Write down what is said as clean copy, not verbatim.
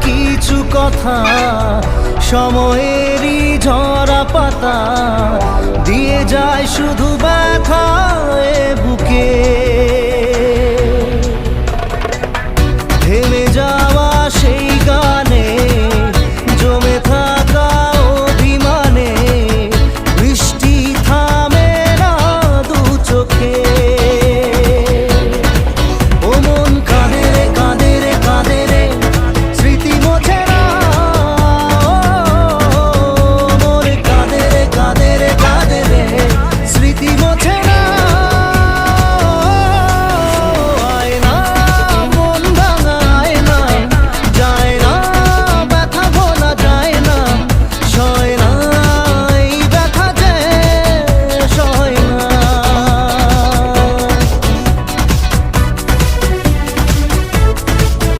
কিছু কথা সময়েরই ঝরা পাতা দিয়ে যায় শুধু ব্যথায় বুকে। থেমে যাওয়া সেই